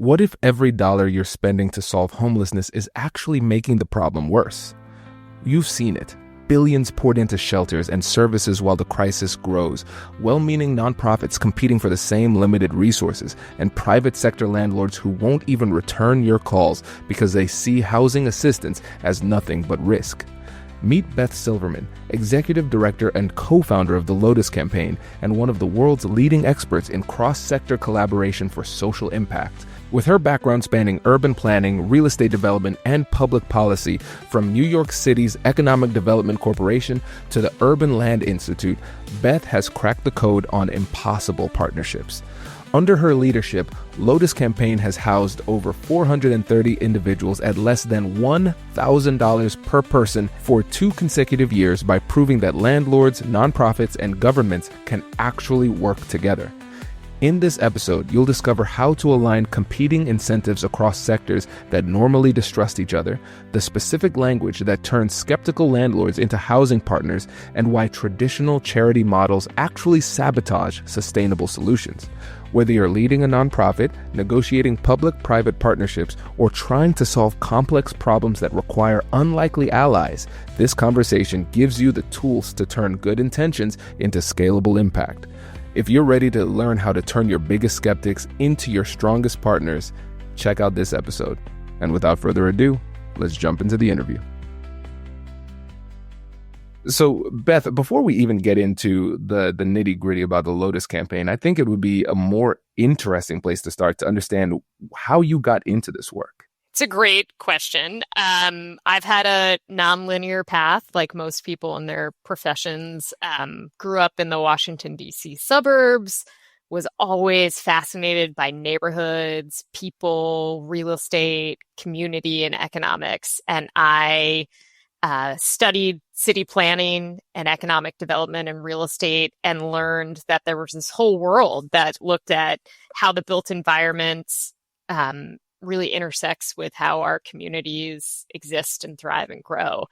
What if every dollar you're spending to solve homelessness is actually making the problem worse? You've seen it. Billions poured into shelters and services while the crisis grows. Well-meaning nonprofits competing for the same limited resources, and private sector landlords who won't even return your calls because they see housing assistance as nothing but risk. Meet Beth Silverman, executive director and co-founder of the Lotus Campaign and one of the world's leading experts in cross-sector collaboration for social impact. With her background spanning urban planning, real estate development, and public policy, from New York City's Economic Development Corporation to the Urban Land Institute, Beth has cracked the code on impossible partnerships. Under her leadership, Lotus Campaign has housed over 430 individuals at less than $1,000 per person for 2 consecutive years by proving that landlords, nonprofits, and governments can actually work together. In this episode, you'll discover how to align competing incentives across sectors that normally distrust each other, the specific language that turns skeptical landlords into housing partners, and why traditional charity models actually sabotage sustainable solutions. Whether you're leading a nonprofit, negotiating public-private partnerships, or trying to solve complex problems that require unlikely allies, this conversation gives you the tools to turn good intentions into scalable impact. If you're ready to learn how to turn your biggest skeptics into your strongest partners, check out this episode. And without further ado, let's jump into the interview. So, Beth, before we even get into the nitty-gritty about the Lotus Campaign, I think it would be a more interesting place to start to understand how you got into this work. It's a great question. I've had a nonlinear path, like most people in their professions. Grew up in the Washington, D.C. suburbs, was always fascinated by neighborhoods, people, real estate, community, and economics. And I studied city planning and economic development and real estate and learned that there was this whole world that looked at how the built environments really intersects with how our communities exist and thrive and grow.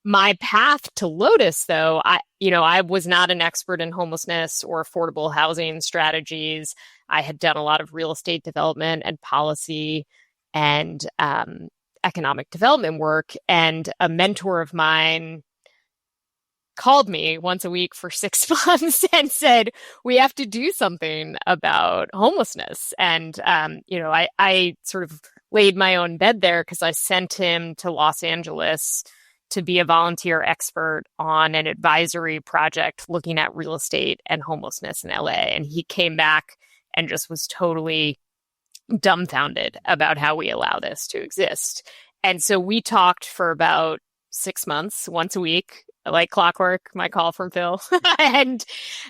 My path to Lotus, though, I was not an expert in homelessness or affordable housing strategies. I had done a lot of real estate development and policy and economic development work. And a mentor of mine called me once a week for 6 months and said, we have to do something about homelessness. And, I sort of laid my own bed there because I sent him to Los Angeles to be a volunteer expert on an advisory project looking at real estate and homelessness in LA. And he came back and just was totally dumbfounded about how we allow this to exist. And so we talked for about 6 months, once a week, like clockwork, my call from Phil. And,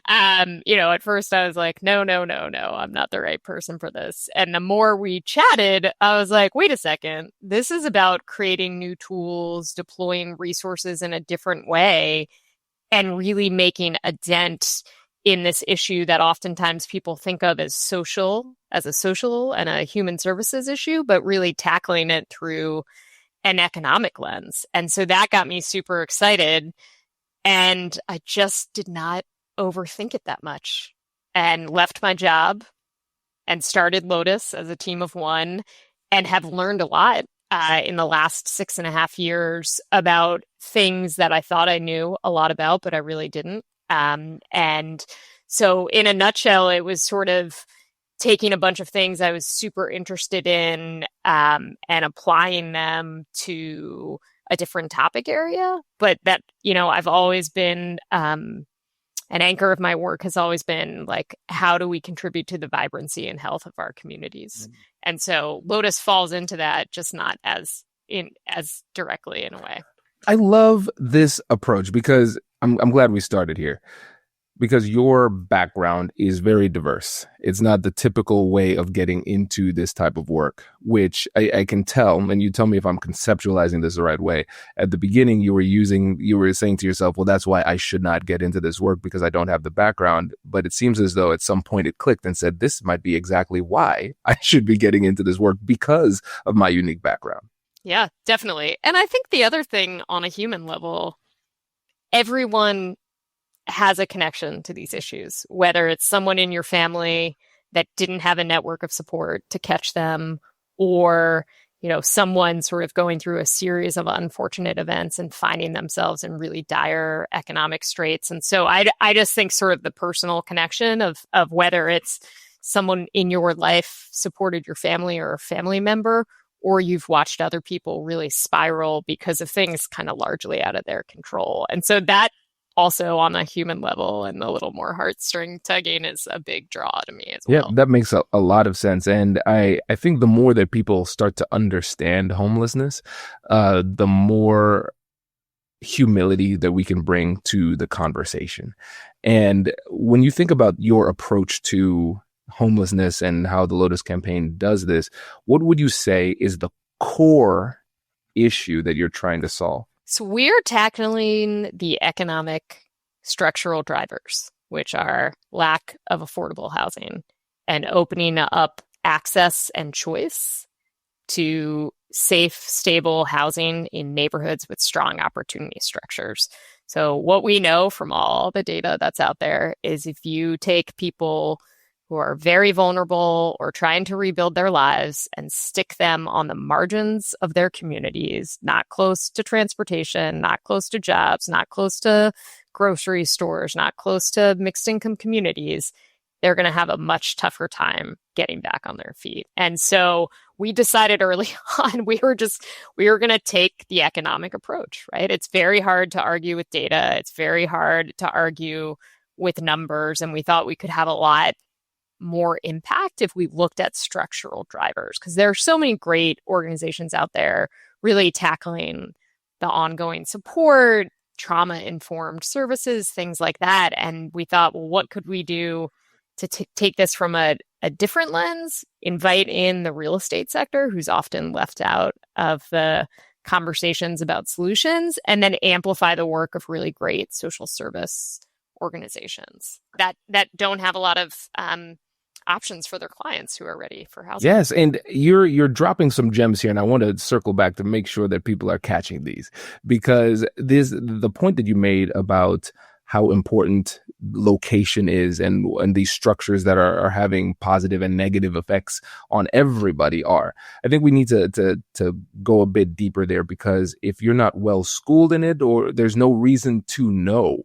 at first I was like, no, I'm not the right person for this. And the more we chatted, I was like, wait a second, this is about creating new tools, deploying resources in a different way, and really making a dent in this issue that oftentimes people think of as a social and a human services issue, but really tackling it through an economic lens. And so that got me super excited. And I just did not overthink it that much and left my job and started Lotus as a team of one and have learned a lot in the last 6.5 years about things that I thought I knew a lot about, but I really didn't. And so in a nutshell, it was sort of taking a bunch of things I was super interested in and applying them to a different topic area. But that, I've always been, an anchor of my work has always been like, how do we contribute to the vibrancy and health of our communities? Mm-hmm. And so Lotus falls into that, just not as directly in a way. I love this approach because I'm glad we started here. Because your background is very diverse. It's not the typical way of getting into this type of work, which I can tell, and you tell me if I'm conceptualizing this the right way. At the beginning, you were saying to yourself, well, that's why I should not get into this work because I don't have the background. But it seems as though at some point it clicked and said, this might be exactly why I should be getting into this work because of my unique background. Yeah, definitely. And I think the other thing on a human level, everyone has a connection to these issues, whether it's someone in your family that didn't have a network of support to catch them, or someone sort of going through a series of unfortunate events and finding themselves in really dire economic straits. And so I just think sort of the personal connection of whether it's someone in your life supported your family or a family member, or you've watched other people really spiral because of things kind of largely out of their control. And so that also on a human level and a little more heartstring tugging is a big draw to me as well. Yeah, that makes a lot of sense. And I think the more that people start to understand homelessness, the more humility that we can bring to the conversation. And when you think about your approach to homelessness and how the Lotus Campaign does this, what would you say is the core issue that you're trying to solve? So we're tackling the economic structural drivers, which are lack of affordable housing and opening up access and choice to safe, stable housing in neighborhoods with strong opportunity structures. So what we know from all the data that's out there is if you take people who are very vulnerable or trying to rebuild their lives and stick them on the margins of their communities, not close to transportation, not close to jobs, not close to grocery stores, not close to mixed income communities, they're going to have a much tougher time getting back on their feet. And so we decided early on, we were going to take the economic approach, right? It's very hard to argue with data. It's very hard to argue with numbers. And we thought we could have a lot more impact if we looked at structural drivers, because there are so many great organizations out there really tackling the ongoing support, trauma-informed services, things like that. And we thought, well, what could we do to take this from a different lens, invite in the real estate sector, who's often left out of the conversations about solutions, and then amplify the work of really great social service organizations that don't have a lot of options for their clients who are ready for housing. Yes, and you're dropping some gems here, and I want to circle back to make sure that people are catching these, because the point that you made about how important location is and these structures that are having positive and negative effects on everybody are. I think we need to go a bit deeper there, because if you're not well schooled in it, or there's no reason to know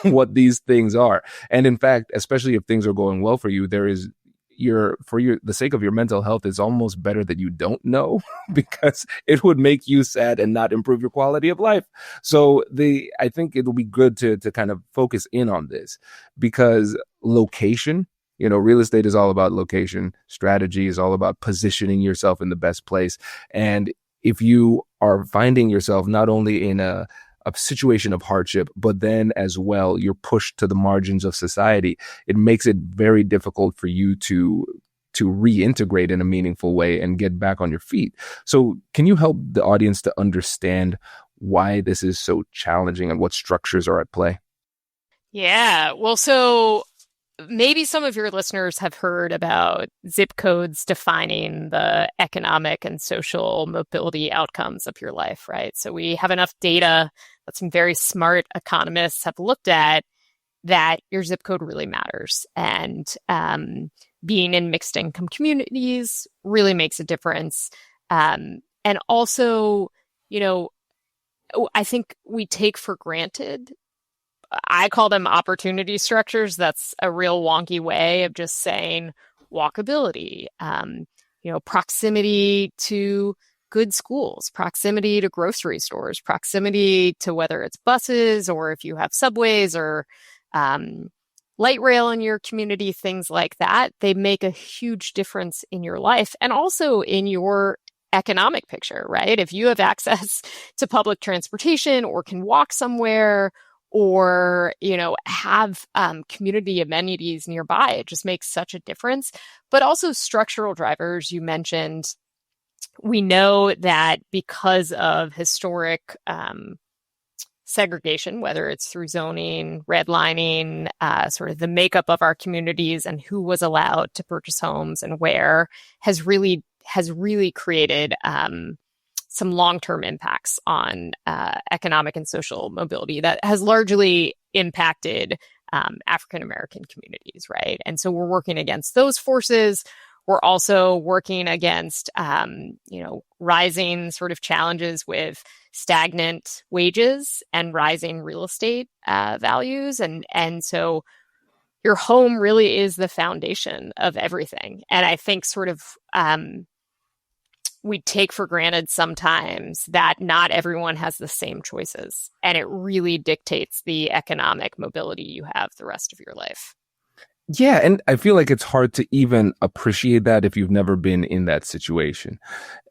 what these things are. And in fact, especially if things are going well for you, the sake of your mental health, is almost better that you don't know, because it would make you sad and not improve your quality of life. So I think it'll be good to kind of focus in on this, because location, real estate is all about location. Strategy is all about positioning yourself in the best place. And if you are finding yourself not only in a situation of hardship, but then as well, you're pushed to the margins of society, it makes it very difficult for you to reintegrate in a meaningful way and get back on your feet. So can you help the audience to understand why this is so challenging and what structures are at play? Yeah, well, so maybe some of your listeners have heard about zip codes defining the economic and social mobility outcomes of your life, right? So we have enough data that some very smart economists have looked at that your zip code really matters. And being in mixed income communities really makes a difference. And also, I think we take for granted, I call them opportunity structures. That's a real wonky way of just saying walkability, proximity to good schools, proximity to grocery stores, proximity to whether it's buses or if you have subways or light rail in your community, things like that. They make a huge difference in your life and also in your economic picture, right? If you have access to public transportation or can walk somewhere, or, have community amenities nearby, it just makes such a difference. But also structural drivers, you mentioned, we know that because of historic segregation, whether it's through zoning, redlining, sort of the makeup of our communities and who was allowed to purchase homes and where, has really created some long-term impacts on economic and social mobility that has largely impacted African American communities, right? And so we're working against those forces. We're also working against, rising sort of challenges with stagnant wages and rising real estate values. And so your home really is the foundation of everything. And I think sort of we take for granted sometimes that not everyone has the same choices. And it really dictates the economic mobility you have the rest of your life. Yeah, and I feel like it's hard to even appreciate that if you've never been in that situation.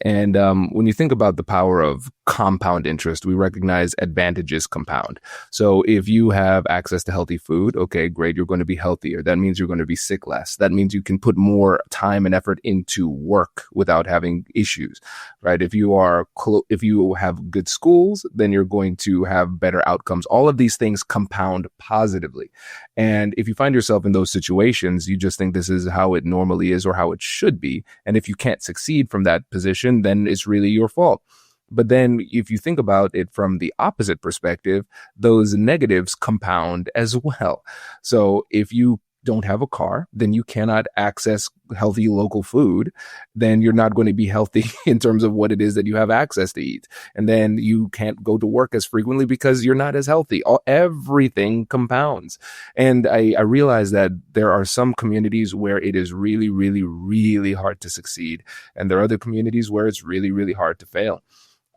And when you think about the power of compound interest, we recognize advantages compound. So if you have access to healthy food, okay, great, you're going to be healthier. That means you're going to be sick less. That means you can put more time and effort into work without having issues, right? If you have good schools, then you're going to have better outcomes. All of these things compound positively. And if you find yourself in those situations, you just think this is how it normally is or how it should be. And if you can't succeed from that position, then it's really your fault. But then if you think about it from the opposite perspective, those negatives compound as well. So if you don't have a car, then you cannot access healthy local food. Then you're not going to be healthy in terms of what it is that you have access to eat. And then you can't go to work as frequently because you're not as healthy. Everything compounds. And I realize that there are some communities where it is really, really, really hard to succeed. And there are other communities where it's really, really hard to fail.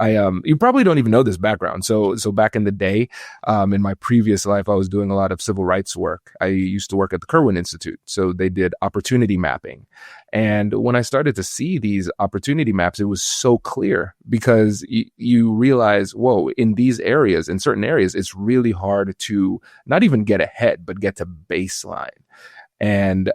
You probably don't even know this background. So back in the day, in my previous life, I was doing a lot of civil rights work. I used to work at the Kirwan Institute. So they did opportunity mapping. And when I started to see these opportunity maps, it was so clear because you realize, whoa, in these areas, in certain areas, it's really hard to not even get ahead, but get to baseline. And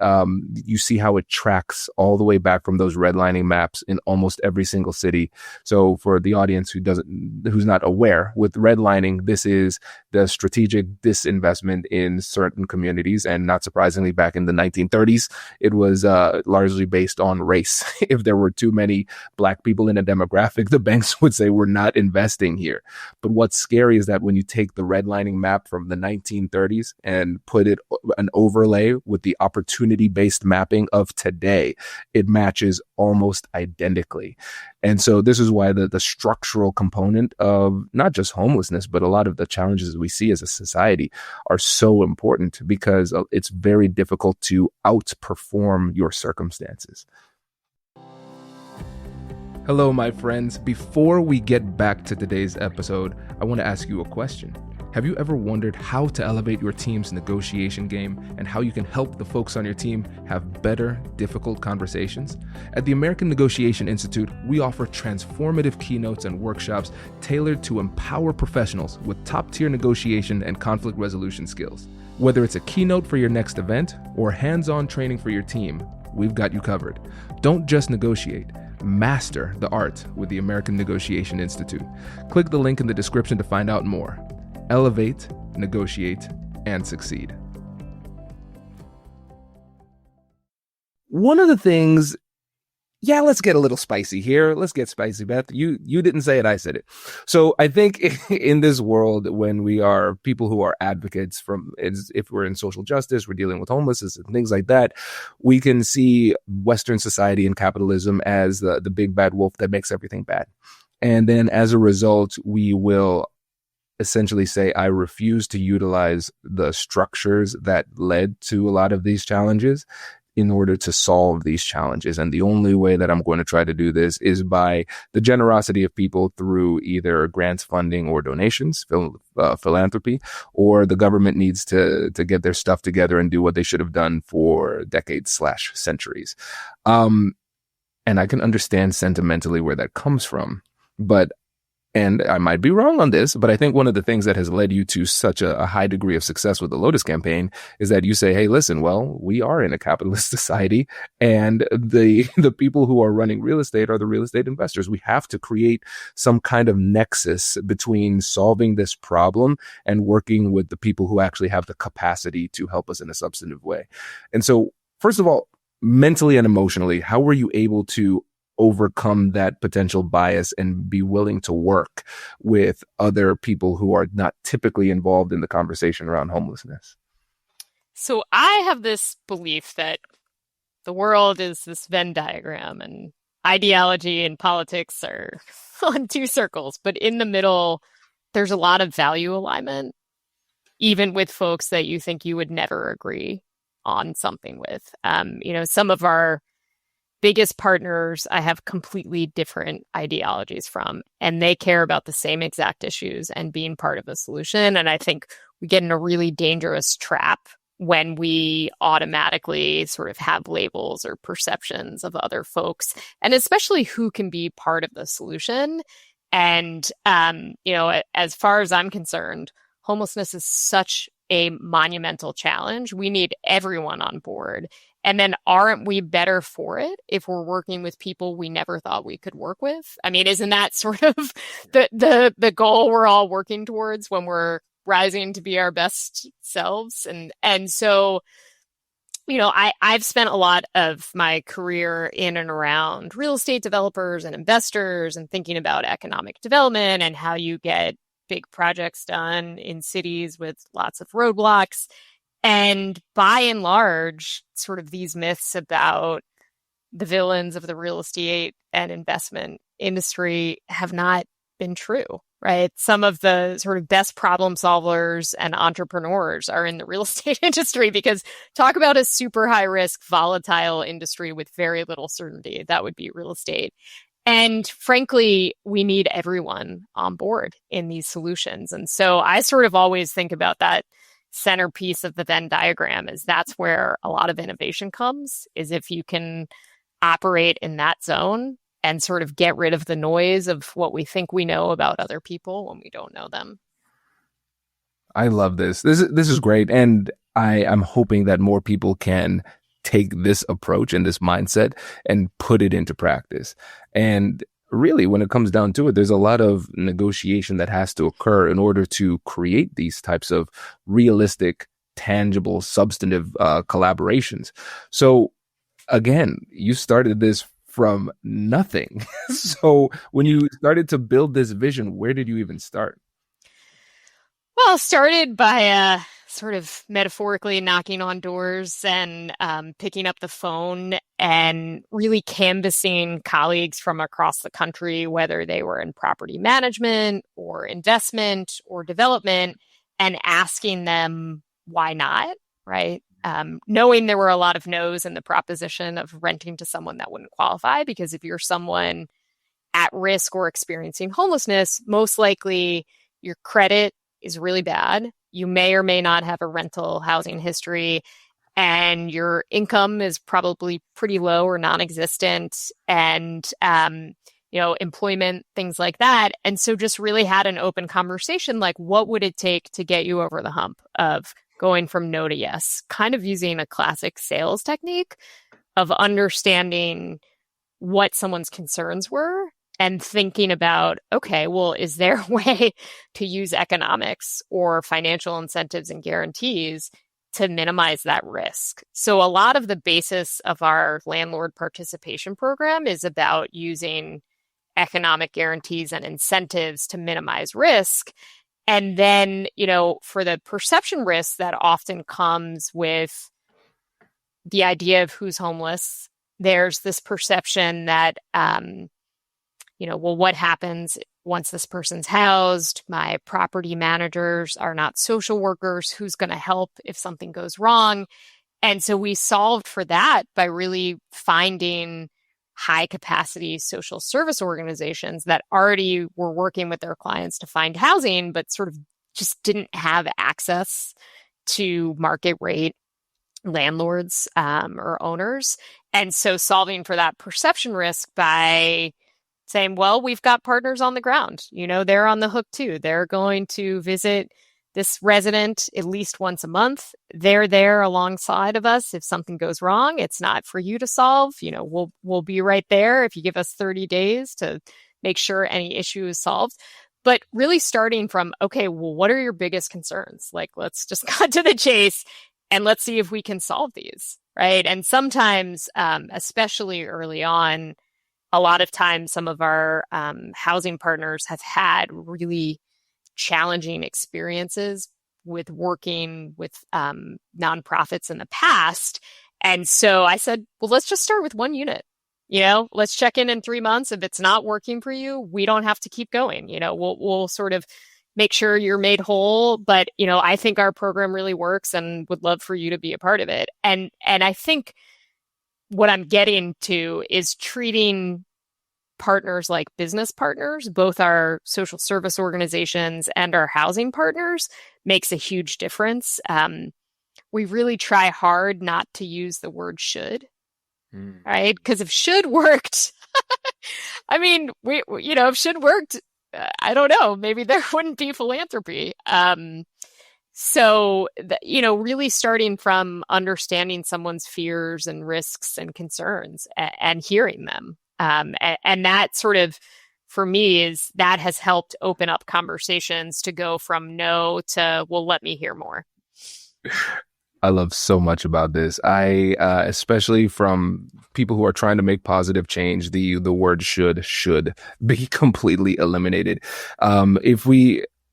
you see how it tracks all the way back from those redlining maps in almost every single city. So for the audience who's not aware, with redlining, this is the strategic disinvestment in certain communities. And not surprisingly, back in the 1930s, it was largely based on race. If there were too many Black people in a demographic, the banks would say, we're not investing here. But what's scary is that when you take the redlining map from the 1930s and put it an overlay with the opportunity-based mapping of today, it matches almost identically. And so this is why the structural component of not just homelessness, but a lot of the challenges we see as a society are so important, because it's very difficult to outperform your circumstances. Hello, my friends. Before we get back to today's episode, I want to ask you a question. Have you ever wondered how to elevate your team's negotiation game and how you can help the folks on your team have better, difficult conversations? At the American Negotiation Institute, we offer transformative keynotes and workshops tailored to empower professionals with top-tier negotiation and conflict resolution skills. Whether it's a keynote for your next event or hands-on training for your team, we've got you covered. Don't just negotiate. Master the art with the American Negotiation Institute. Click the link in the description to find out more. Elevate, negotiate, and succeed. One of the things, let's get a little spicy here. Let's get spicy, Beth. You didn't say it, I said it. So I think in this world, when we are people who are advocates if we're in social justice, we're dealing with homelessness and things like that, we can see Western society and capitalism as the big bad wolf that makes everything bad. And then as a result, we will essentially say, I refuse to utilize the structures that led to a lot of these challenges in order to solve these challenges. And the only way that I'm going to try to do this is by the generosity of people through either grants, funding, or donations, philanthropy, or the government needs to get their stuff together and do what they should have done for decades/centuries. And I can understand sentimentally where that comes from, and I might be wrong on this, but I think one of the things that has led you to such a high degree of success with the Lotus Campaign is that you say, hey, listen, well, we are in a capitalist society, and the people who are running real estate are the real estate investors. We have to create some kind of nexus between solving this problem and working with the people who actually have the capacity to help us in a substantive way. And so, first of all, mentally and emotionally, how were you able to overcome that potential bias and be willing to work with other people who are not typically involved in the conversation around homelessness? So I have this belief that the world is this Venn diagram and ideology and politics are on two circles, but in the middle, there's a lot of value alignment, even with folks that you think you would never agree on something with. Some of our biggest partners I have completely different ideologies from, and they care about the same exact issues and being part of a solution. And I think we get in a really dangerous trap when we automatically sort of have labels or perceptions of other folks, and especially who can be part of the solution. And, as far as I'm concerned, homelessness is such a monumental challenge. We need everyone on board. And then aren't we better for it if we're working with people we never thought we could work with? I mean, isn't that sort of the goal we're all working towards when we're rising to be our best selves? And so, I've spent a lot of my career in and around real estate developers and investors and thinking about economic development and how you get big projects done in cities with lots of roadblocks. And by and large, sort of these myths about the villains of the real estate and investment industry have not been true, right? Some of the sort of best problem solvers and entrepreneurs are in the real estate industry, because talk about a super high risk, volatile industry with very little certainty. That would be real estate. And frankly, we need everyone on board in these solutions. And so I sort of always think about that centerpiece of the Venn diagram is that's where a lot of innovation comes, is if you can operate in that zone and sort of get rid of the noise of what we think we know about other people when we don't know them. I love this. This is great. And I'm hoping that more people can take this approach and this mindset and put it into practice. And really, when it comes down to it, there's a lot of negotiation that has to occur in order to create these types of realistic, tangible, substantive collaborations. So again, you started this from nothing. So when you started to build this vision, where did you even start? Well, started by sort of metaphorically knocking on doors and picking up the phone and really canvassing colleagues from across the country, whether they were in property management or investment or development, and asking them why not, right? Knowing there were a lot of no's in the proposition of renting to someone that wouldn't qualify, because if you're someone at risk or experiencing homelessness, most likely your credit is really bad. You may or may not have a rental housing history, and your income is probably pretty low or non-existent, and employment, things like that. And so just really had an open conversation, like, what would it take to get you over the hump of going from no to yes, kind of using a classic sales technique of understanding what someone's concerns were and thinking about, okay, well, is there a way to use economics or financial incentives and guarantees to minimize that risk? So a lot of the basis of our landlord participation program is about using economic guarantees and incentives to minimize risk. And then, for the perception risk that often comes with the idea of who's homeless, there's this perception that, well, what happens once this person's housed? My property managers are not social workers. Who's going to help if something goes wrong? And so we solved for that by really finding high capacity social service organizations that already were working with their clients to find housing, but sort of just didn't have access to market rate landlords or owners. And so solving for that perception risk by saying, well, we've got partners on the ground. They're on the hook too. They're going to visit this resident at least once a month. They're there alongside of us if something goes wrong. It's not for you to solve. We'll be right there if you give us 30 days to make sure any issue is solved. But really starting from, okay, well, what are your biggest concerns? Like, let's just cut to the chase and let's see if we can solve these, right? And sometimes, especially early on, a lot of times some of our housing partners have had really challenging experiences with working with nonprofits in the past. And so I said, well, let's just start with one unit. Let's check in 3 months. If it's not working for you, we don't have to keep going. We'll sort of make sure you're made whole. But, I think our program really works and would love for you to be a part of it. And I think what I'm getting to is treating partners like business partners, both our social service organizations and our housing partners, makes a huge difference. We really try hard not to use the word should. Right? Because if should worked, I mean, if should worked, I don't know, maybe there wouldn't be philanthropy. So, really starting from understanding someone's fears and risks and concerns and hearing them. And that sort of, for me, that has helped open up conversations to go from no to, well, let me hear more. I love so much about this. I, especially from people who are trying to make positive change, the word should be completely eliminated.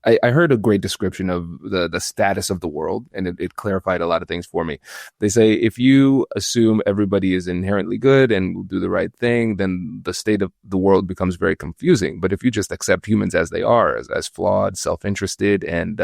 I heard a great description of the status of the world, and it clarified a lot of things for me. They say, if you assume everybody is inherently good and will do the right thing, then the state of the world becomes very confusing. But if you just accept humans as they are, as flawed, self-interested, and,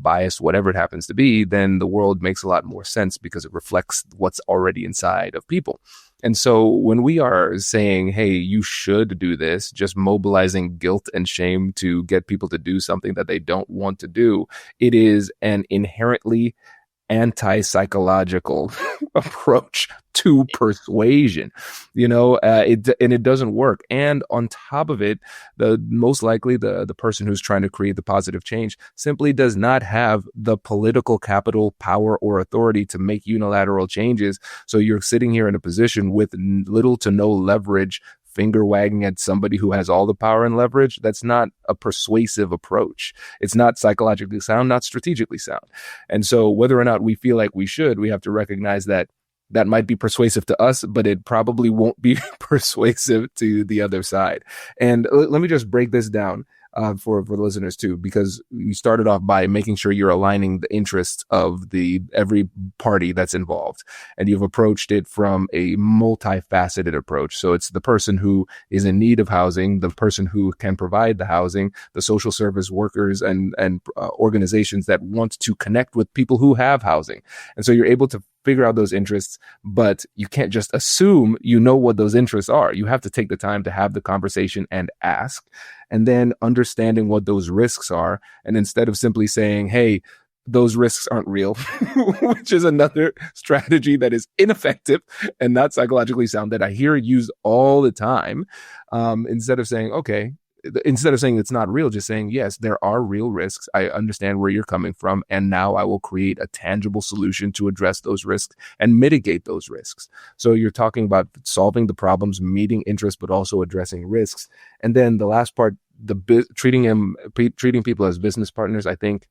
biased, whatever it happens to be, then the world makes a lot more sense because it reflects what's already inside of people. And so when we are saying, hey, you should do this, just mobilizing guilt and shame to get people to do something that they don't want to do, it is an inherently anti-psychological approach to persuasion, it doesn't work. And on top of it, most likely the person who's trying to create the positive change simply does not have the political capital, power, or authority to make unilateral changes. So you're sitting here in a position with little to no leverage, finger wagging at somebody who has all the power and leverage. That's not a persuasive approach. It's not psychologically sound, not strategically sound. And so whether or not we feel like we should, we have to recognize that might be persuasive to us, but it probably won't be persuasive to the other side. And let me just break this down for the listeners too, because you started off by making sure you're aligning the interests of every party that's involved, and you've approached it from a multifaceted approach. So it's the person who is in need of housing, the person who can provide the housing, the social service workers and organizations that want to connect with people who have housing. And so you're able to figure out those interests, but you can't just assume you know what those interests are. You have to take the time to have the conversation and ask, and then understanding what those risks are. And instead of simply saying, hey, those risks aren't real, which is another strategy that is ineffective and not psychologically sound that I hear used all the time. Instead of saying it's not real, just saying, yes, there are real risks. I understand where you're coming from. And now I will create a tangible solution to address those risks and mitigate those risks. So you're talking about solving the problems, meeting interests, but also addressing risks. And then the last part, treating people as business partners, I think,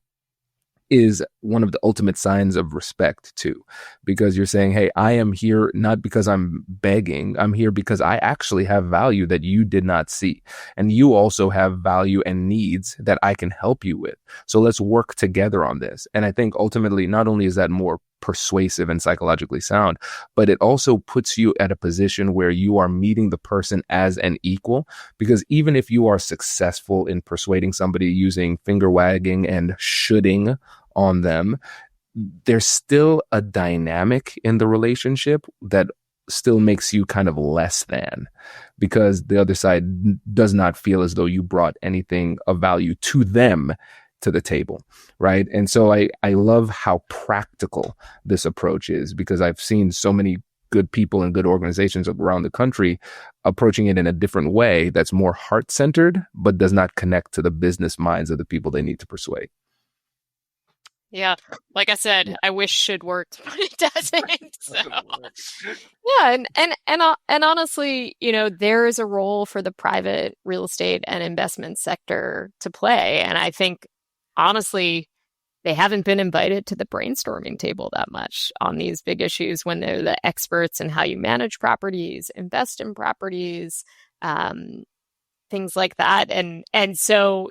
is one of the ultimate signs of respect too, because you're saying, hey, I am here not because I'm begging. I'm here because I actually have value that you did not see. And you also have value and needs that I can help you with. So let's work together on this. And I think ultimately, not only is that more persuasive and psychologically sound, but it also puts you at a position where you are meeting the person as an equal. Because even if you are successful in persuading somebody using finger wagging and shoulding on them, there's still a dynamic in the relationship that still makes you kind of less than, because the other side does not feel as though you brought anything of value to them to the table, right? And so I love how practical this approach is, because I've seen so many good people and good organizations around the country approaching it in a different way that's more heart-centered, but does not connect to the business minds of the people they need to persuade. Yeah, like I said, I wish should worked, but it doesn't. So. Yeah, and honestly, there is a role for the private real estate and investment sector to play, and I think honestly, they haven't been invited to the brainstorming table that much on these big issues when they're the experts in how you manage properties, invest in properties, things like that, and so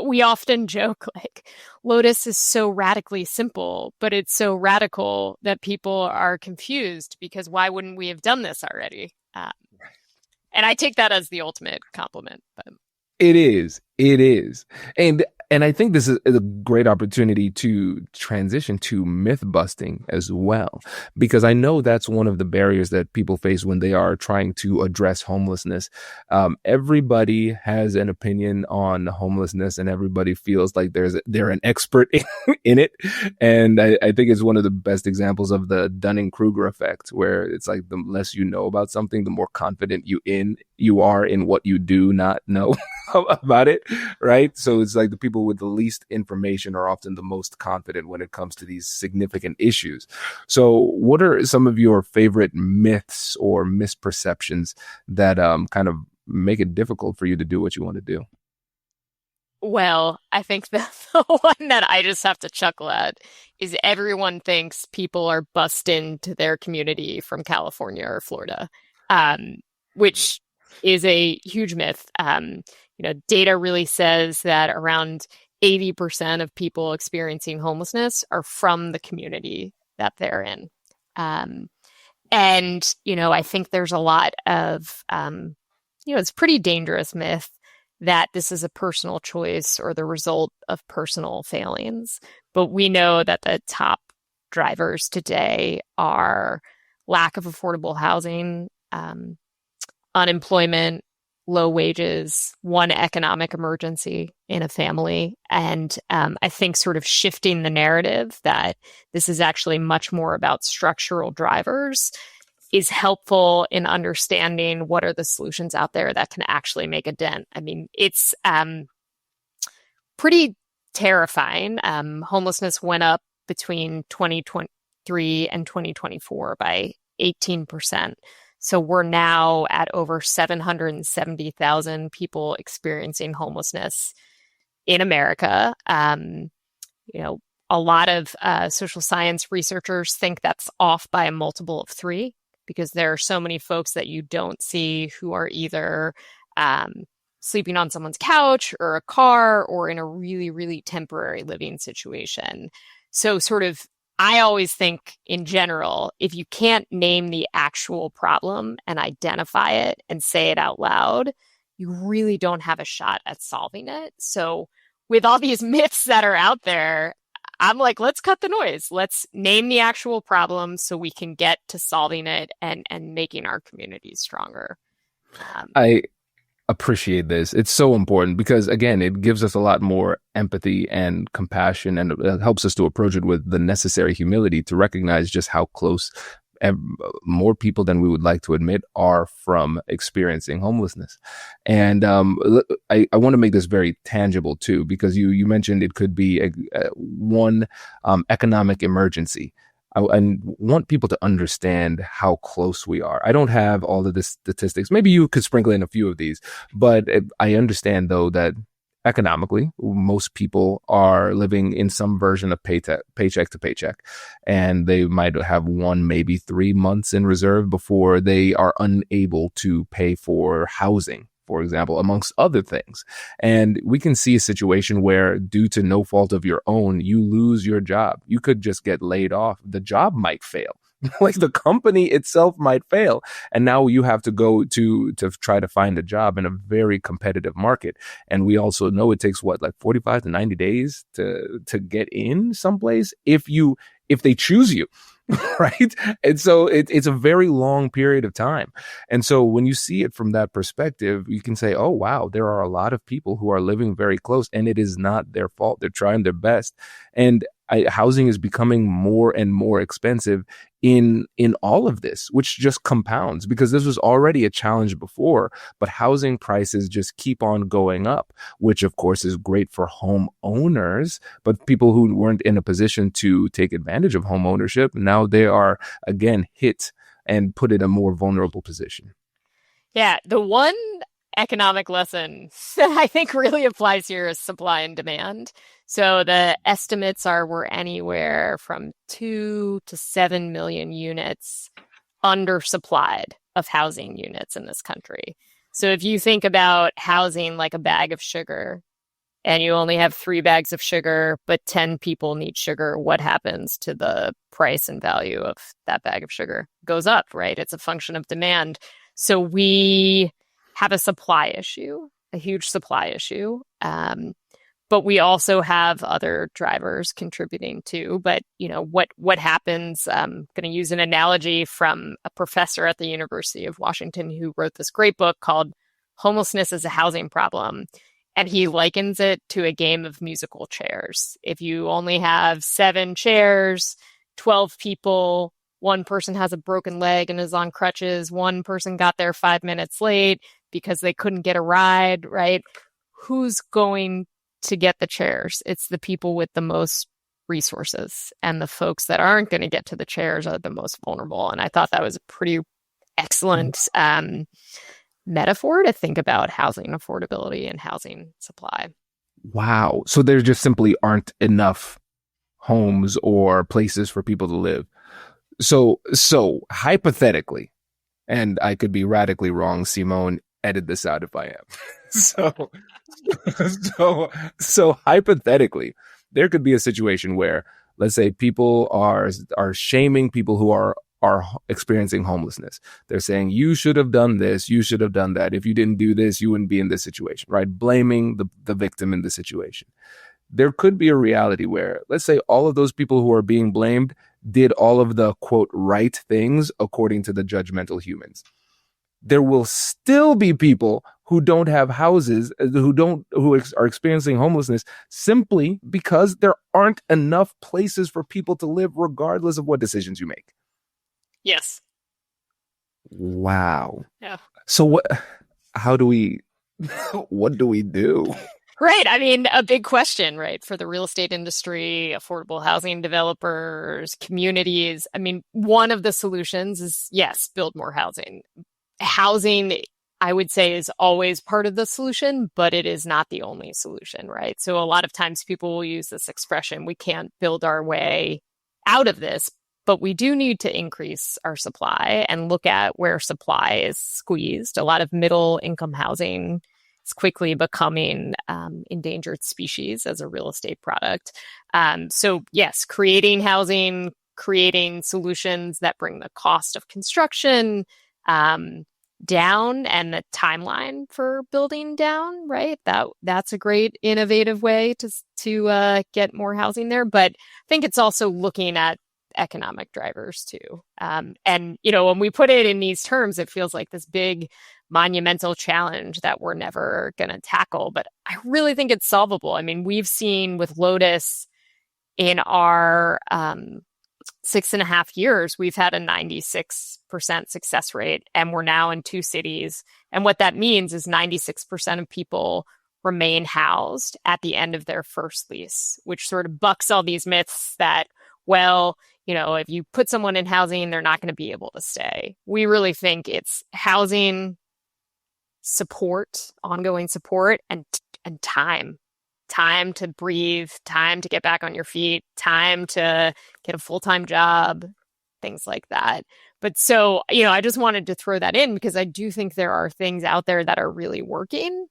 we often joke like Lotus is so radically simple, but it's so radical that people are confused because why wouldn't we have done this already? And I take that as the ultimate compliment. But It is. It is. And I think this is a great opportunity to transition to myth busting as well, because I know that's one of the barriers that people face when they are trying to address homelessness. Everybody has an opinion on homelessness, and everybody feels like they're an expert in it. And I think it's one of the best examples of the Dunning-Kruger effect, where it's like the less you know about something, the more confident you are in what you do not know about it, right? So it's like the people with the least information are often the most confident when it comes to these significant issues. So what are some of your favorite myths or misperceptions that kind of make it difficult for you to do what you want to do? well, I think the one that I just have to chuckle at is everyone thinks people are bussed into their community from California or Florida, um, which is a huge myth. Data really says that around 80% of people experiencing homelessness are from the community that they're in. Um, I think there's a lot of, it's a pretty dangerous myth that this is a personal choice or the result of personal failings. But we know that the top drivers today are lack of affordable housing, unemployment, low wages, one economic emergency in a family. And I think sort of shifting the narrative that this is actually much more about structural drivers is helpful in understanding what are the solutions out there that can actually make a dent. I mean, it's pretty terrifying. Homelessness went up between 2023 and 2024 by 18%. So we're now at over 770,000 people experiencing homelessness in America. A lot of social science researchers think that's off by a multiple of 3 because there are so many folks that you don't see who are either sleeping on someone's couch or a car or in a really, really temporary living situation. So sort of I always think in general, if you can't name the actual problem and identify it and say it out loud, you really don't have a shot at solving it. So with all these myths that are out there, I'm like, let's cut the noise. Let's name the actual problem so we can get to solving it and making our communities stronger. I appreciate this. It's so important because, again, it gives us a lot more empathy and compassion, and it helps us to approach it with the necessary humility to recognize just how close more people than we would like to admit are from experiencing homelessness. And I want to make this very tangible too, because you mentioned it could be one economic emergency. I want people to understand how close we are. I don't have all of the statistics. Maybe you could sprinkle in a few of these, but I understand though that economically, most people are living in some version of paycheck to paycheck, and they might have 1, maybe 3 months in reserve before they are unable to pay for housing, for example, amongst other things. And we can see a situation where, due to no fault of your own, you lose your job. You could just get laid off. The job might fail. Like the company itself might fail. And now you have to go to try to find a job in a very competitive market. And we also know it takes like 45 to 90 days to get in someplace if they choose you. Right. And so it's a very long period of time. And so when you see it from that perspective, you can say, oh, wow, there are a lot of people who are living very close, and it is not their fault. They're trying their best. And housing is becoming more and more expensive in all of this, which just compounds, because this was already a challenge before, but housing prices just keep on going up, which of course is great for home owners, but people who weren't in a position to take advantage of home ownership, now they are again hit and put in a more vulnerable position. Yeah, the one economic lesson that I think really applies here is supply and demand. So the estimates are we're anywhere from 2 to 7 million units undersupplied of housing units in this country. So if you think about housing like a bag of sugar, and you only have 3 bags of sugar, but 10 people need sugar, what happens to the price and value of that bag of sugar? It goes up, right? It's a function of demand. So we have a supply issue, a huge supply issue. But we also have other drivers contributing too. But, what happens? I'm going to use an analogy from a professor at the University of Washington who wrote this great book called Homelessness as a Housing Problem. And he likens it to a game of musical chairs. If you only have 7 chairs, 12 people, one person has a broken leg and is on crutches, one person got there 5 minutes late because they couldn't get a ride, right? Who's going to get the chairs? It's the people with the most resources, and the folks that aren't going to get to the chairs are the most vulnerable. And I thought that was a pretty excellent metaphor to think about housing affordability and housing supply. Wow. So there just simply aren't enough homes or places for people to live. So hypothetically, and I could be radically wrong, Simone, edit this out if I am. So hypothetically, there could be a situation where, let's say, people are shaming people who are experiencing homelessness. They're saying, you should have done this, you should have done that. If you didn't do this, you wouldn't be in this situation, right? Blaming the victim in the situation. There could be a reality where, let's say, all of those people who are being blamed did all of the, quote, right things according to the judgmental humans. There will still be people who don't have houses, who are experiencing homelessness simply because there aren't enough places for people to live, regardless of what decisions you make. Yes. Wow. Yeah. So what do we do? Right. I mean, a big question, right, for the real estate industry, affordable housing developers, communities. I mean, one of the solutions is, yes, build more housing. Housing, I would say, is always part of the solution, but it is not the only solution, right? So a lot of times people will use this expression, we can't build our way out of this, but we do need to increase our supply and look at where supply is squeezed. A lot of middle income housing is quickly becoming endangered species as a real estate product. So yes, creating housing, creating solutions that bring the cost of construction down and the timeline for building down, right? That's a great innovative way to get more housing there. But I think it's also looking at economic drivers too. And, when we put it in these terms, it feels like this big monumental challenge that we're never going to tackle. But I really think it's solvable. I mean, we've seen with Lotus in our 6.5 years, we've had a 96% success rate, and we're now in 2 cities. And what that means is 96% of people remain housed at the end of their first lease, which sort of bucks all these myths that, well, if you put someone in housing, they're not going to be able to stay. We really think it's housing, support, ongoing support, and time to breathe, time to get back on your feet, time to get a full-time job, things like that. But so, I just wanted to throw that in because I do think there are things out there that are really working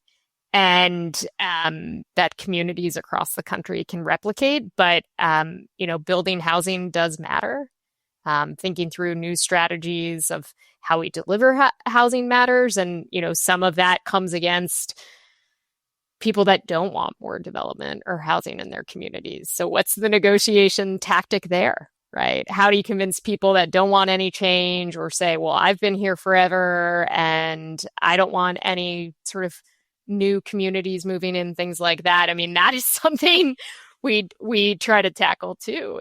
and that communities across the country can replicate. But, building housing does matter. Thinking through new strategies of how we deliver housing matters. And, some of that comes against people that don't want more development or housing in their communities. So what's the negotiation tactic there, right? How do you convince people that don't want any change or say, well, I've been here forever and I don't want any sort of new communities moving in, things like that. I mean, that is something we try to tackle too.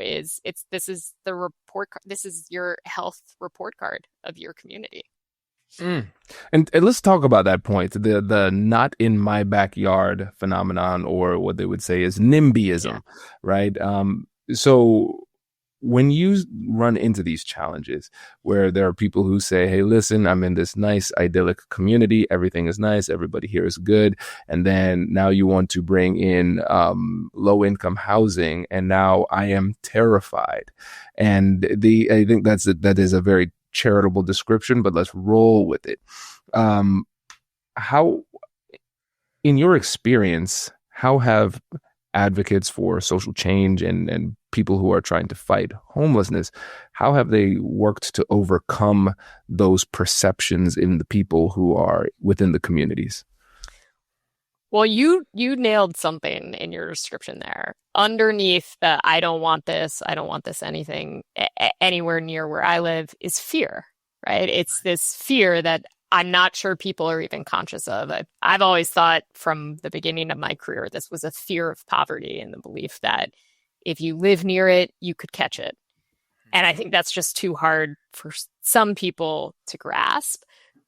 This is the report. This is your health report card of your community. And let's talk about that point, the not in my backyard phenomenon, or what they would say is NIMBYism, right? So when you run into these challenges where there are people who say, hey, listen, I'm in this nice idyllic community, everything is nice, everybody here is good, and then now you want to bring in low income housing, and now I am terrified. And I think that is a very charitable description, but let's roll with it. How, in your experience, how have advocates for social change and people who are trying to fight homelessness, how have they worked to overcome those perceptions in the people who are within the communities? Well, you nailed something in your description there. Underneath the I don't want this anything anywhere near where I live is fear, right? It's this fear that I'm not sure people are even conscious of. I've always thought from the beginning of my career, this was a fear of poverty and the belief that if you live near it, you could catch it. And I think that's just too hard for some people to grasp.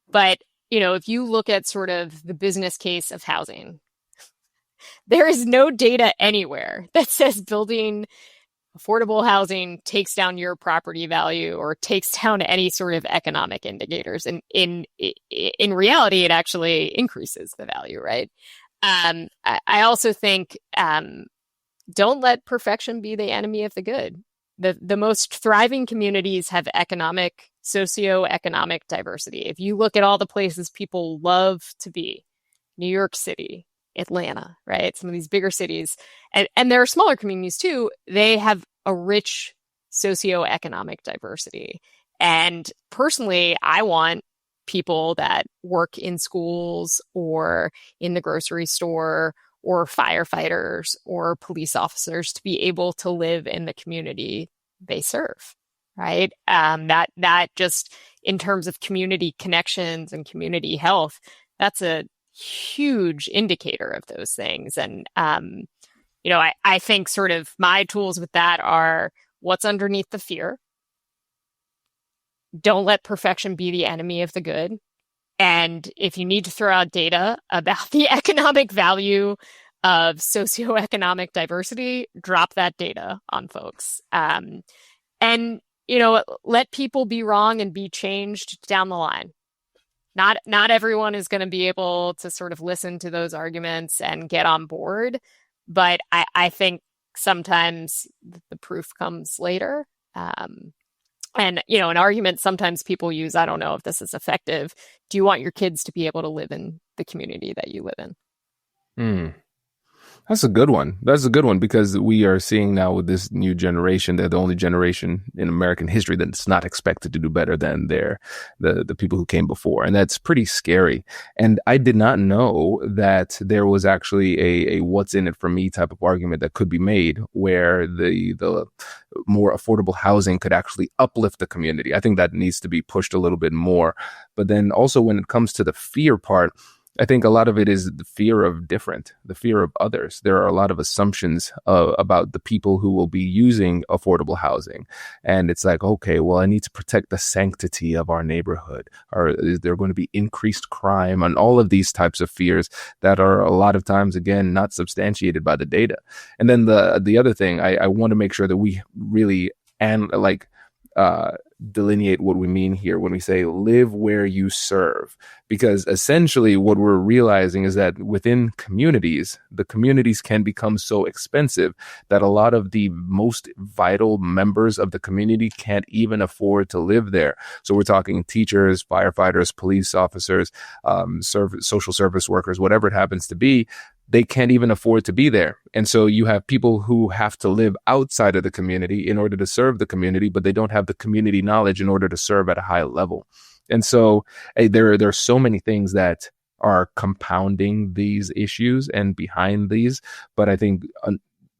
But, if you look at sort of the business case of housing, there is no data anywhere that says building affordable housing takes down your property value or takes down any sort of economic indicators. And in reality, it actually increases the value, right? I also think don't let perfection be the enemy of the good. The most thriving communities have socioeconomic diversity. If you look at all the places people love to be, New York City, Atlanta, right? Some of these bigger cities, and there are smaller communities too, they have a rich socioeconomic diversity. And personally, I want people that work in schools or in the grocery store or firefighters or police officers to be able to live in the community they serve, right? That just in terms of community connections and community health, that's a huge indicator of those things. And, I think sort of my tools with that are what's underneath the fear. Don't let perfection be the enemy of the good. And if you need to throw out data about the economic value of socioeconomic diversity, drop that data on folks. And, let people be wrong and be changed down the line. Not everyone is going to be able to sort of listen to those arguments and get on board. But I think sometimes the proof comes later. And, an argument sometimes people use, I don't know if this is effective. Do you want your kids to be able to live in the community that you live in? That's a good one. That's a good one because we are seeing now with this new generation, they're the only generation in American history that's not expected to do better than the people who came before. And that's pretty scary. And I did not know that there was actually a what's in it for me type of argument that could be made where the more affordable housing could actually uplift the community. I think that needs to be pushed a little bit more. But then also when it comes to the fear part, I think a lot of it is the fear of different, the fear of others. There are a lot of assumptions about the people who will be using affordable housing. And it's like, okay, well, I need to protect the sanctity of our neighborhood. Or is there going to be increased crime? And all of these types of fears that are a lot of times, again, not substantiated by the data. And then the other thing, I want to make sure that we really delineate what we mean here when we say live where you serve, because essentially what we're realizing is that within communities, the communities can become so expensive that a lot of the most vital members of the community can't even afford to live there. So we're talking teachers, firefighters, police officers, social service workers, whatever it happens to be. They can't even afford to be there. And so you have people who have to live outside of the community in order to serve the community, but they don't have the community knowledge in order to serve at a high level. And so there are so many things that are compounding these issues and behind these. But I think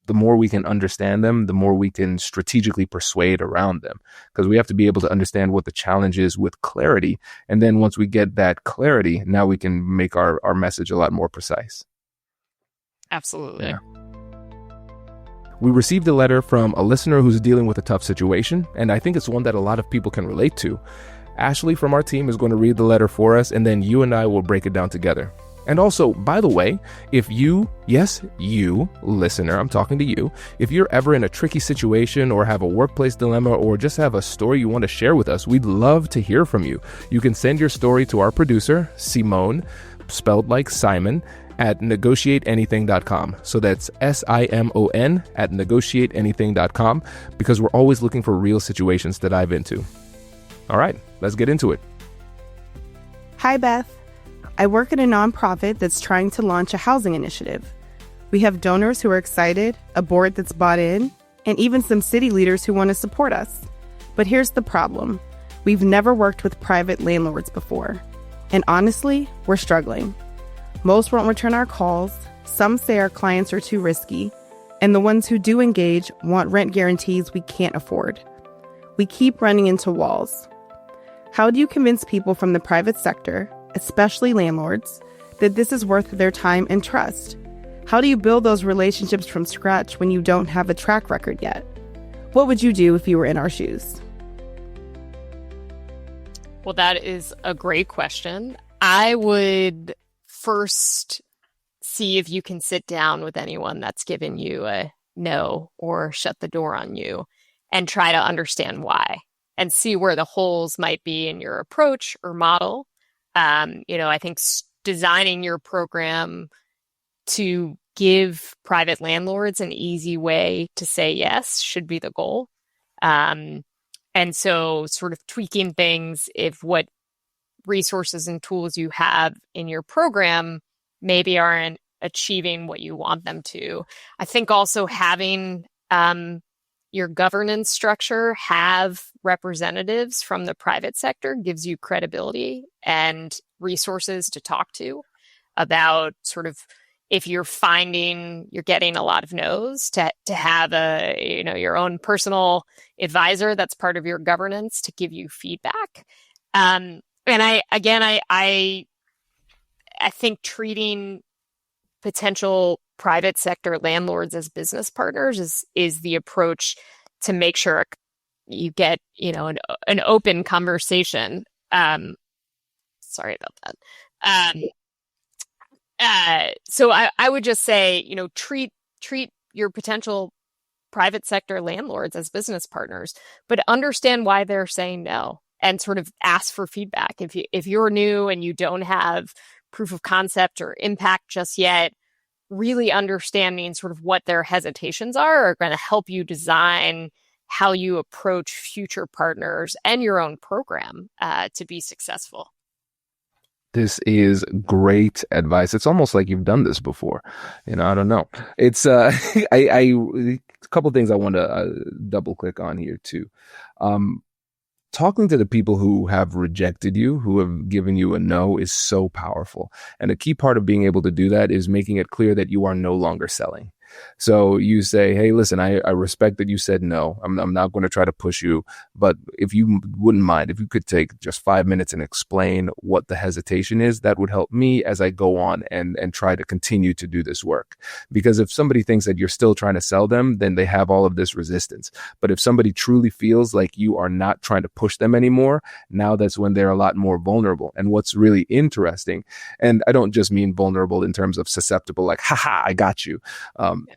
the more we can understand them, the more we can strategically persuade around them, because we have to be able to understand what the challenge is with clarity. And then once we get that clarity, now we can make our message a lot more precise. Absolutely. Yeah. We received a letter from a listener who's dealing with a tough situation, and I think it's one that a lot of people can relate to. Ashley from our team is going to read the letter for us, and then you and I will break it down together. And also, by the way, if you, yes, you, listener, I'm talking to you, if you're ever in a tricky situation or have a workplace dilemma or just have a story you want to share with us, we'd love to hear from you. You can send your story to our producer, Simone, spelled like Simon, at negotiateanything.com. So that's SIMON at negotiateanything.com, because we're always looking for real situations to dive into. All right, let's get into it. Hi, Beth. I work at a nonprofit that's trying to launch a housing initiative. We have donors who are excited, a board that's bought in, and even some city leaders who want to support us. But here's the problem. We've never worked with private landlords before. And honestly, we're struggling. Most won't return our calls, some say our clients are too risky, and the ones who do engage want rent guarantees we can't afford. We keep running into walls. How do you convince people from the private sector, especially landlords, that this is worth their time and trust? How do you build those relationships from scratch when you don't have a track record yet? What would you do if you were in our shoes? Well, that is a great question. I would first see if you can sit down with anyone that's given you a no or shut the door on you and try to understand why and see where the holes might be in your approach or model. I think designing your program to give private landlords an easy way to say yes should be the goal. And so sort of tweaking things if what resources and tools you have in your program maybe aren't achieving what you want them to. I think also having your governance structure have representatives from the private sector gives you credibility and resources to talk to about sort of if you're finding you're getting a lot of no's to have your own personal advisor that's part of your governance to give you feedback. And I think treating potential private sector landlords as business partners is the approach to make sure you get an open conversation. Sorry about that. So I would just say, treat your potential private sector landlords as business partners, but understand why they're saying no and sort of ask for feedback. If you're new and you don't have proof of concept or impact just yet, really understanding sort of what their hesitations are going to help you design how you approach future partners and your own program to be successful. This is great advice. It's almost like you've done this before. I don't know. It's a couple of things I want to double click on here too. Talking to the people who have rejected you, who have given you a no, is so powerful. And a key part of being able to do that is making it clear that you are no longer selling. So you say, hey, listen, I respect that you said no. I'm not going to try to push you. But if you wouldn't mind, if you could take just 5 minutes and explain what the hesitation is, that would help me as I go on and try to continue to do this work. Because if somebody thinks that you're still trying to sell them, then they have all of this resistance. But if somebody truly feels like you are not trying to push them anymore, now that's when they're a lot more vulnerable. And what's really interesting, and I don't just mean vulnerable in terms of susceptible, like, haha, I got you.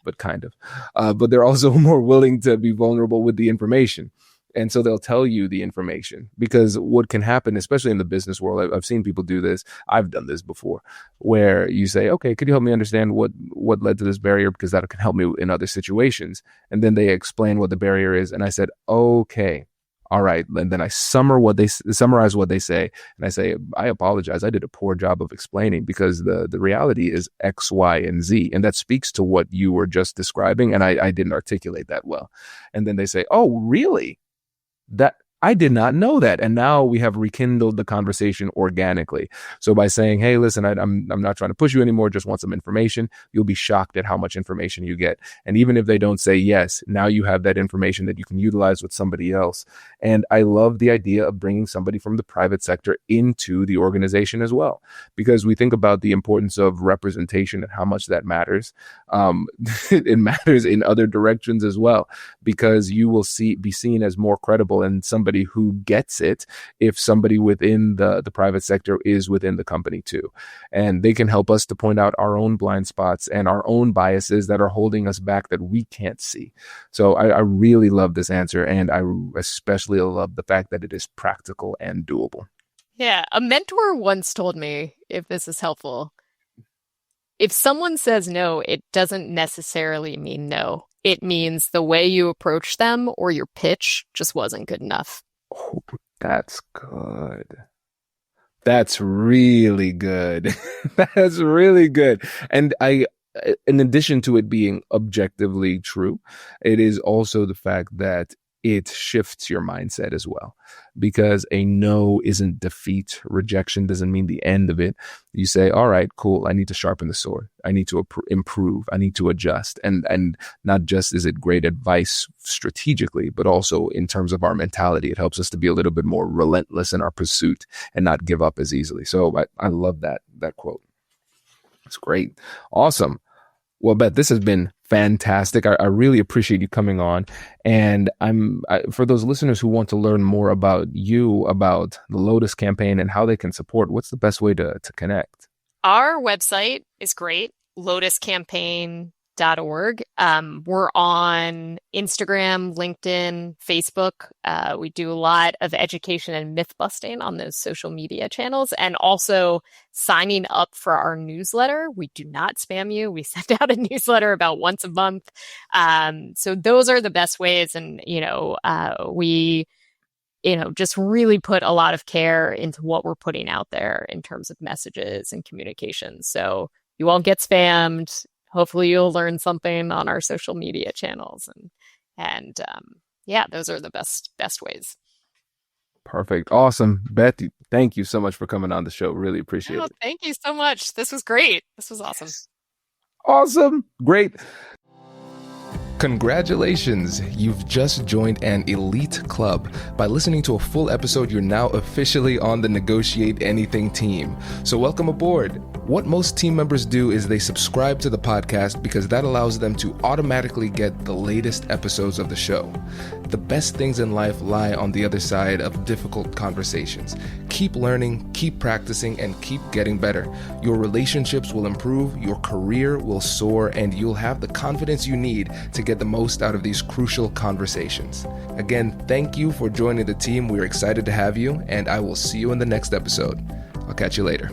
But kind of. But they're also more willing to be vulnerable with the information. And so they'll tell you the information, because what can happen, especially in the business world, I've seen people do this. I've done this before, where you say, okay, could you help me understand what led to this barrier? Because that can help me in other situations. And then they explain what the barrier is. And I said, okay. All right. And then I summarize what they say. And I say, I apologize. I did a poor job of explaining, because the reality is X, Y, and Z. And that speaks to what you were just describing. And I didn't articulate that well. And then they say, oh, really? That I did not know that. And now we have rekindled the conversation organically. So by saying, hey, listen, I'm not trying to push you anymore, just want some information, you'll be shocked at how much information you get. And even if they don't say yes, now you have that information that you can utilize with somebody else. And I love the idea of bringing somebody from the private sector into the organization as well, because we think about the importance of representation and how much that matters. It matters in other directions as well, because you will be seen as more credible and somebody who gets it if somebody within the private sector is within the company too. And they can help us to point out our own blind spots and our own biases that are holding us back that we can't see. So I really love this answer. And I especially love the fact that it is practical and doable. Yeah. A mentor once told me, if this is helpful, if someone says no, it doesn't necessarily mean no. It means the way you approach them or your pitch just wasn't good enough. Oh, that's good. That's really good. That's really good. And I in addition to it being objectively true, it is also the fact that it shifts your mindset as well, because a no isn't defeat. Rejection doesn't mean the end of it. You say, all right, cool. I need to sharpen the sword. I need to improve. I need to adjust. And not just is it great advice strategically, but also in terms of our mentality, it helps us to be a little bit more relentless in our pursuit and not give up as easily. So I love that quote. It's great. Awesome. Well, Beth, this has been fantastic. I really appreciate you coming on. And for those listeners who want to learn more about you, about the Lotus Campaign and how they can support, what's the best way to connect? Our website is great, lotuscampaign.org. We're on Instagram, LinkedIn, Facebook. We do a lot of education and myth busting on those social media channels, and also signing up for our newsletter. We do not spam you. We send out a newsletter about once a month. So those are the best ways. And, we just really put a lot of care into what we're putting out there in terms of messages and communications. So you won't get spammed. Hopefully you'll learn something on our social media channels. And those are the best ways. Perfect. Awesome. Beth, thank you so much for coming on the show. Really appreciate it. Thank you so much. This was great. This was awesome. Awesome. Great. Congratulations, you've just joined an elite club. By listening to a full episode, you're now officially on the Negotiate Anything team. So welcome aboard. What most team members do is they subscribe to the podcast because that allows them to automatically get the latest episodes of the show. The best things in life lie on the other side of difficult conversations. Keep learning, keep practicing, and keep getting better. Your relationships will improve, your career will soar, and you'll have the confidence you need to get the most out of these crucial conversations. Again, thank you for joining the team. We're excited to have you, and I will see you in the next episode. I'll catch you later.